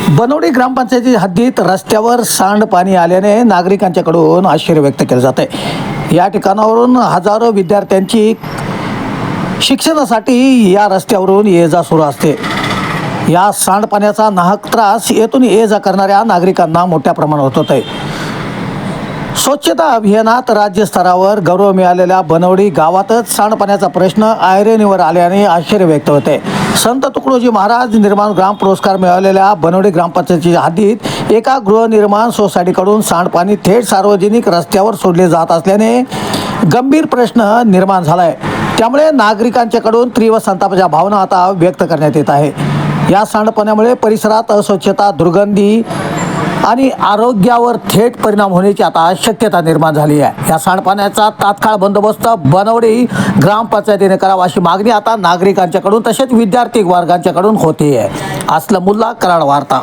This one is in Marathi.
बनवडी ग्रामपंचायती हद्दीत रस्त्यावर सांडपाणी आल्याने नागरिकांच्याकडून आश्चर्य व्यक्त केले जाते। या ठिकाणावरून हजारो विद्यार्थ्यांची शिक्षणासाठी या रस्त्यावरून ये जा सुरू असते। या सांडपाण्याचा नाहक त्रास येथून ये जा करणाऱ्या नागरिकांना मोठ्या प्रमाणात होत आहे। स्वच्छता अभियानात राज्य स्तरावर गौरव मिळालेल्या बनवडी गावातच सांडपाण्याचा प्रश्न ऐरणीवर आल्याने आश्चर्य व्यक्त होते। संत तुकडोजी महाराज निर्माण ग्राम पुरस्कार मिळालेल्या बनवडी ग्रामपंचायतीच्या हद्दीत एका गृहनिर्माण सोसायटीकडून सांडपाणी थेट सार्वजनिक रस्त्यावर सोडले जात असल्याने गंभीर प्रश्न निर्माण झाला आहे। त्यामुळे नागरिकांच्याकडून तीव्र संतापाच्या भावना आता व्यक्त करण्यात येत आहे। या सांडपाण्यामुळे परिसरात अस्वच्छता, दुर्गंधी आणि आरोग्यावर थेट परिणाम होण्याची आता शक्यता निर्माण झाली आहे। या सांडपाण्याचा तात्काळ बंदोबस्त बनवडी ग्रामपंचायतीने करावा अशी मागणी आता नागरिकांच्याकडून तसेच विद्यार्थी वर्गांच्याकडून होते आहे। असलम मुल्ला, कराड वार्ता।